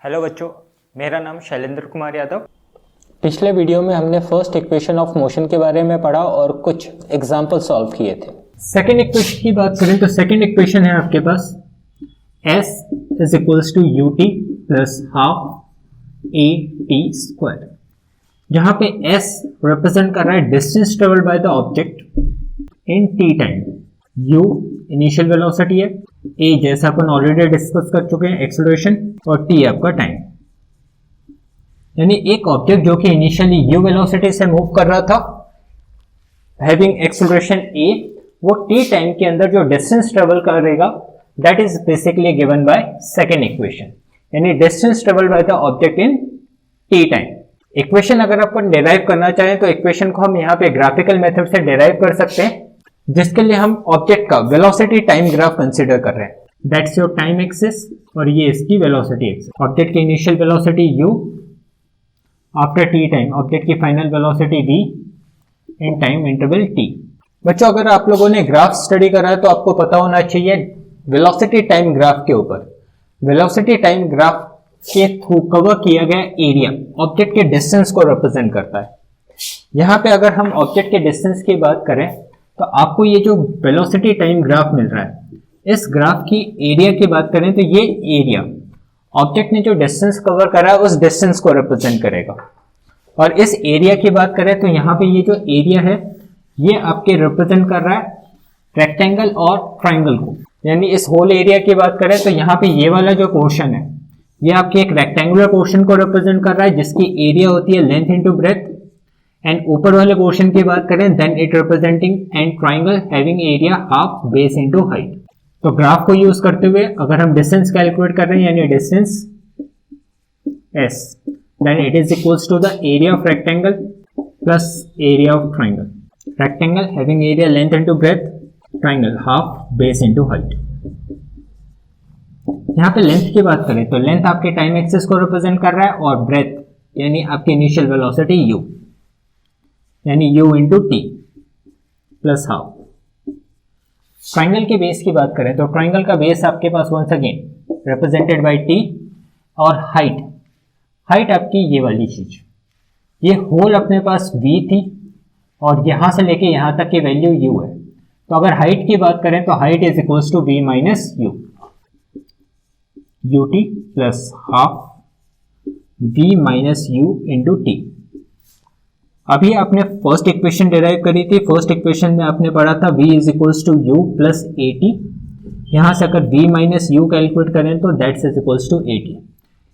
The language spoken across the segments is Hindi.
हेलो बच्चों, मेरा नाम शैलेंद्र कुमार यादव। पिछले वीडियो में हमने फर्स्ट इक्वेशन ऑफ मोशन के बारे में पढ़ा और कुछ एग्जाम्पल सॉल्व किए थे। सेकेंड इक्वेशन की बात करें तो सेकेंड इक्वेशन है आपके पास s is equals to u t plus half a t square, जहां पे s रिप्रेजेंट कर रहा है distance travelled by the object in t time. u initial velocity है, a जैसा अपन ऑलरेडी डिस्कस कर चुके हैं एक्सेलरेशन, और t आपका टाइम। यानी एक ऑब्जेक्ट जो कि इनिशियली u वेलोसिटी से मूव कर रहा था हैविंग एक्सेलरेशन a, वो t टाइम के अंदर जो डिस्टेंस ट्रेवल करेगा that is basically given by second equation, यानी distance travel by the object in t time. Equation अगर अपन डिराइव करना चाहें तो इक्वेशन को हम यहाँ पे ग्राफिकल मेथड से डिराइव कर सकते हैं, जिसके लिए हम ऑब्जेक्ट का वेलोसिटी टाइम ग्राफ कंसीडर कर रहे हैं। दैट्स योर टाइम एक्सिस और ये इसकी वेलोसिटी एक्सिस। ऑब्जेक्ट की initial velocity u, after t time object की final velocity v in time interval t। बच्चों, अगर आप लोगों ने ग्राफ स्टडी करा है तो आपको पता होना चाहिए वेलोसिटी टाइम ग्राफ के ऊपर वेलोसिटी टाइम ग्राफ के थ्रू कवर किया गया एरिया ऑब्जेक्ट के डिस्टेंस को रिप्रेजेंट करता है। यहाँ पे अगर हम ऑब्जेक्ट के डिस्टेंस की बात करें तो आपको ये जो वेलोसिटी टाइम ग्राफ मिल रहा है, इस ग्राफ की एरिया की बात करें तो ये एरिया ऑब्जेक्ट ने जो डिस्टेंस कवर करा है उस डिस्टेंस को रिप्रेजेंट करेगा। और इस एरिया की बात करें तो यहाँ पे ये जो एरिया है ये आपके रिप्रेजेंट कर रहा है रेक्टेंगल और ट्राइंगल को। यानी इस होल एरिया की बात करें तो यहाँ पे ये वाला जो पोर्शन है ये आपके एक रेक्टेंगुलर पोर्शन को रिप्रेजेंट कर रहा है, जिसकी एरिया होती है लेंथ इनटू ब्रेथ। एंड ऊपर वाले पोर्शन की बात करें then it representing and triangle having area half base into height. तो ग्राफ को यूज करते हुए अगर हम डिस्टेंस कैलकुलेट कर रहे हैं यानी distance s, then it is equals to the area of rectangle plus area of triangle. Rectangle having area length into breadth, triangle half base into height. यहाँ पे लेंथ की बात करें तो लेंथ आपके टाइम एक्सिस को रिप्रेजेंट कर रहा है और ब्रेथ यानी आपकी इनिशियल वेलोसिटी u, यानी u into t plus half. Triangle के बेस की बात करें तो ट्राइंगल का बेस आपके पास once again represented by t, और हाइट आपकी ये वाली चीज, ये होल अपने पास v थी और यहां से लेके यहां तक की वैल्यू u है। तो अगर हाइट की बात करें तो height is equals to v minus u, ut plus half v minus u into t. अभी आपने फर्स्ट इक्वेशन डिराइव करी थी, फर्स्ट इक्वेशन में आपने पढ़ा था v is equals to u plus a t. यहां से अगर v माइनस u कैलकुलेट करें तो that's is equals to a t.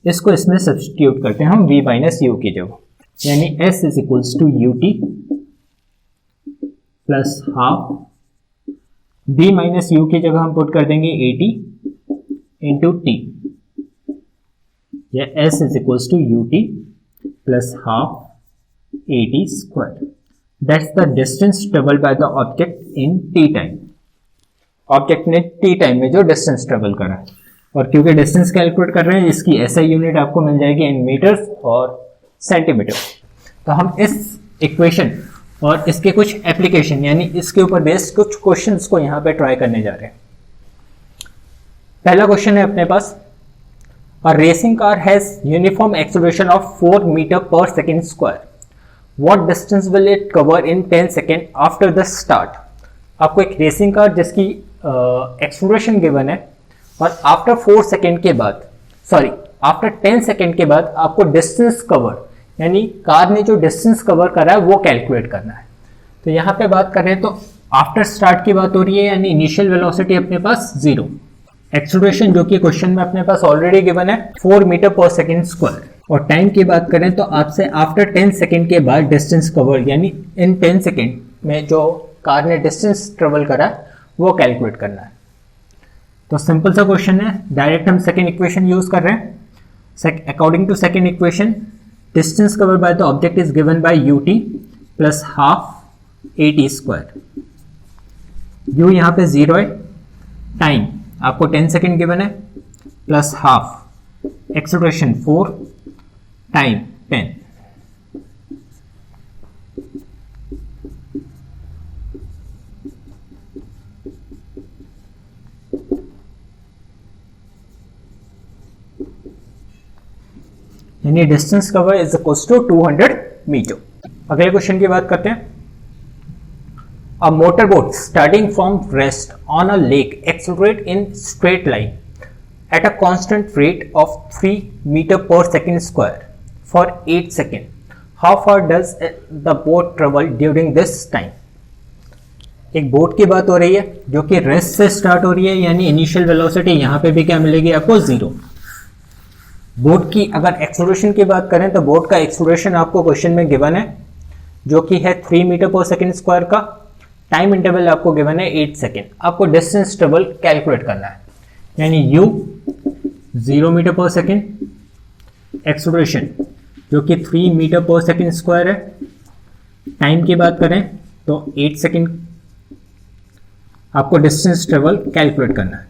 इसको इसमें सब्स्टिट्यूट करते हैं हम v माइनस u की जगह, यानी s is equals to u t plus half v minus u की जगह हम पुट कर देंगे ए टी इंटू टी, या s is equals to u t plus half a t square. That's the distance travelled by the object in t time. Object ने टी टाइम में जो डिस्टेंस ट्रेवल करा है, और क्योंकि डिस्टेंस कैलकुलेट कर रहे हैं इसकी एसआई यूनिट आपको मिल जाएगी इन मीटर्स और सेंटीमीटर। तो हम इस इक्वेशन और इसके कुछ एप्लीकेशन यानी इसके ऊपर बेस्ड कुछ क्वेश्चंस को यहाँ पे ट्राई करने जा रहे हैं। पहला क्वेश्चन है अपने पास, a racing car has uniform acceleration of 4 metre per second square, what distance will it cover in 10 second after the start. आपको एक रेसिंग कार जिसकी एक्सेलरेशन गिवन है और आफ्टर 4 सेकेंड के बाद आफ्टर 10 सेकेंड के बाद आपको डिस्टेंस कवर यानी कार ने जो डिस्टेंस कवर करा है वो कैलकुलेट करना है। तो यहाँ पे बात करें तो आफ्टर स्टार्ट की बात हो रही है, यानी इनिशियल वेलोसिटी अपने पास 0, एक्सेलरेशन जो कि क्वेश्चन में अपने पास ऑलरेडी गिवन है 4 मीटर पर सेकेंड स्क्वायर, और टाइम की बात करें तो आपसे आफ्टर 10 सेकेंड के बाद डिस्टेंस कवर यानी इन 10 सेकेंड में जो कार ने डिस्टेंस ट्रेवल करा है वो कैलकुलेट करना है। तो सिंपल सा क्वेश्चन है, डायरेक्ट हम सेकेंड इक्वेशन यूज कर रहे हैं। According to second equation distance cover by the object is given by u t plus half a t square. U यहाँ पे 0 है, टाइम आपको 10 सेकेंड गिवन है प्लस हाफ, एक्सेलरेशन 4, टाइम 10। यानी distance cover is equals to 200 metre. अगले क्वेश्चन की बात करते हैं। A motorboat starting from rest on a lake accelerate in straight line at a constant rate of 3 meter per second square for 8 seconds. How far does the boat travel during this time? एक बोट की बात हो रही है जो कि रेस्ट से स्टार्ट हो रही है, यानी इनिशियल वेलोसिटी यहाँ पे भी क्या मिलेगी आपको, 0। बोट की अगर एक्सेलरेशन की बात करें तो बोट का एक्सेलरेशन आपको क्वेश्चन में गिवन है जो कि है 3 मीटर पर सेकेंड स्क्वायर का। टाइम इंटरवल आपको गिवन है 8 सेकेंड। आपको डिस्टेंस ट्रेवल कैलकुलेट करना है, यानी u 0 metre per second, acceleration जो कि 3 मीटर पर सेकेंड स्क्वायर है। टाइम की बात करें तो 8 सेकेंड आपको डिस्टेंस ट्रेवल कैलकुलेट करना है।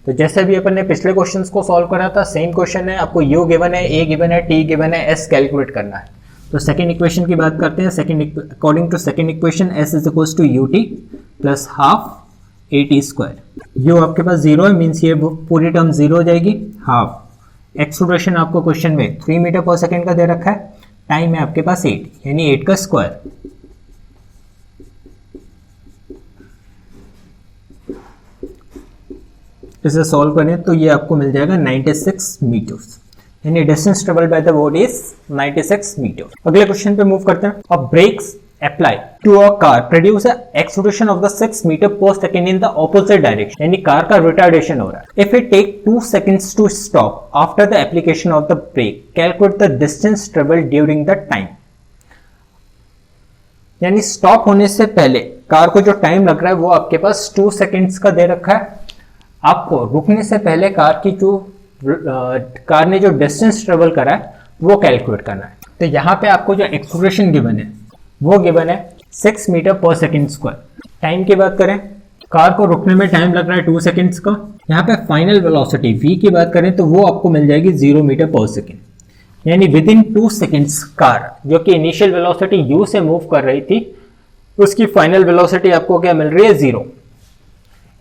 तो जैसे भी अपन ने पिछले क्वेश्चंस को सॉल्व करा था, सेम क्वेश्चन है। आपको u गिवन है, a गिवन है, t गिवन है, s कैलकुलेट करना है। तो सेकेंड इक्वेशन की बात करते हैं। According to second equation s is equals to ut plus half at square. u आपके पास 0 है, मीन्स ये पूरी टर्म 0 हो जाएगी। हाफ एक्सेलरेशन आपको क्वेश्चन में 3 मीटर पर सेकेंड का दे रखा है। टाइम है आपके पास 8, यानी 8 का स्क्वायर। इसे सॉल्व करें तो ये आपको मिल जाएगा 96 मीटर्स, यानी distance travel by the boat is 96 metre. अगले क्वेश्चन पे मूव करते हैं। A brakes apply to a car produce a acceleration of the 6 metre per second in the opposite direction, यानी कार का रिटार्डेशन हो रहा है। If it take 2 seconds to stop after the application of the brake, calculate the distance travel during the time. यानी स्टॉप होने से पहले कार को जो टाइम लग रहा है वो आपके पास 2 सेकंड्स का दे रखा है। आपको रुकने से पहले कार ने जो डिस्टेंस ट्रेवल करा है वो कैलकुलेट करना है। तो यहाँ पे आपको जो एक्सेलरेशन गिवन है वो गिवन है 6 metre per second square. Time की बात करें, कार को रुकने में टाइम लग रहा है 2 सेकेंड्स का। यहाँ पे फाइनल वेलोसिटी v की बात करें तो वो आपको मिल जाएगी 0 मीटर पर सेकेंड, यानी विद इन 2 सेकेंड्स कार जो कि इनिशियल वेलोसिटी u से मूव कर रही थी उसकी फाइनल वेलोसिटी आपको क्या मिल रही है, 0।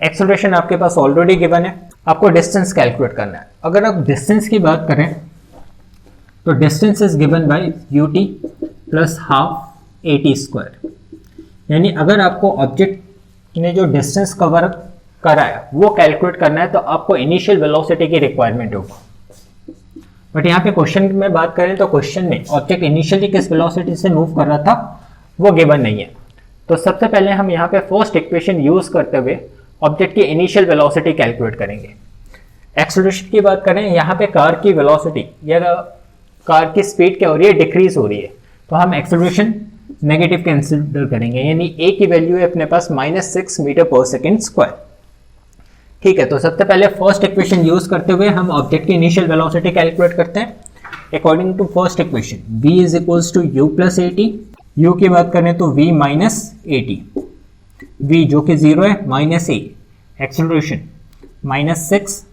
एक्सेलरेशन आपके पास ऑलरेडी गिवन है, आपको डिस्टेंस कैलकुलेट करना है। अगर आप डिस्टेंस की बात करें तो distance is given bye ut plus half at square. यानी अगर आपको ऑब्जेक्ट ने जो डिस्टेंस कवर करा है वो कैलकुलेट करना है तो आपको इनिशियल वेलोसिटी की रिक्वायरमेंट होगा। बट यहाँ पे क्वेश्चन में बात करें तो क्वेश्चन में ऑब्जेक्ट इनिशियली किस वेलोसिटी से मूव कर रहा था वो गिवन नहीं है। तो सबसे पहले हम यहाँ पे फर्स्ट इक्वेशन यूज करते हुए ऑब्जेक्ट की इनिशियल वेलोसिटी कैलकुलेट करेंगे। एक्सेलरेशन की बात करें, यहाँ पे कार की वेलोसिटी या कार की स्पीड क्या हो रही है, डिक्रीज हो रही है। तो हम एक्सेलरेशन नेगेटिव कंसीडर करेंगे, यानी a की वैल्यू है अपने पास -6 मीटर पर सेकेंड स्क्वायर। ठीक है, तो सबसे पहले फर्स्ट इक्वेशन यूज करते हुए हम ऑब्जेक्ट की इनिशियल वेलोसिटी कैलकुलेट करते हैं। According to first equation v is equals to u plus at। u की बात करें तो v माइनस at, v जो कि 0 है minus a, acceleration -6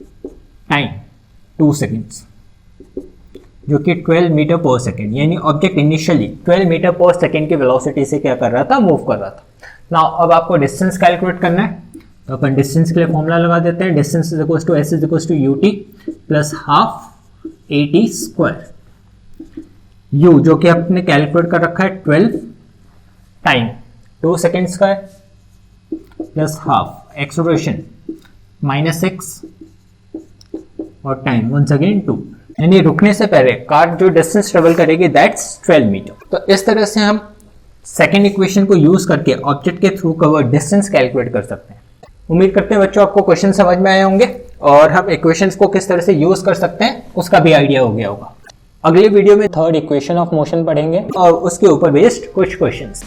time 2 seconds जो कि 12 मीटर पर सेकेंड, यानी object initially 12 metre per second की वेलोसिटी से क्या कर रहा था, मूव कर रहा था। नाउ अब आपको डिस्टेंस कैलकुलेट करना है, तो अपन डिस्टेंस के लिए फॉर्मूला लगा देते हैं। Distance is equal to s is equal to ut plus half at square. u जो कि आपने कैलकुलेट कर रखा है 12 टाइम 2 सेकेंड्स का है प्लस हाफ एक्सेलरेशन -6 और टाइम वंस अगेन 2, यानी रुकने से पहले कार जो डिस्टेंस ट्रेवल करेगी दैट्स 12 मीटर। तो इस तरह से हम सेकेंड इक्वेशन को यूज करके ऑब्जेक्ट के थ्रू कवर डिस्टेंस कैलकुलेट कर सकते हैं। उम्मीद करते हैं बच्चों आपको क्वेश्चन समझ में आए होंगे और हम इक्वेशंस को किस तरह से यूज कर सकते हैं उसका भी आइडिया हो गया होगा। अगले वीडियो में थर्ड इक्वेशन ऑफ मोशन पढ़ेंगे और उसके ऊपर बेस्ड कुछ क्वेश्चंस।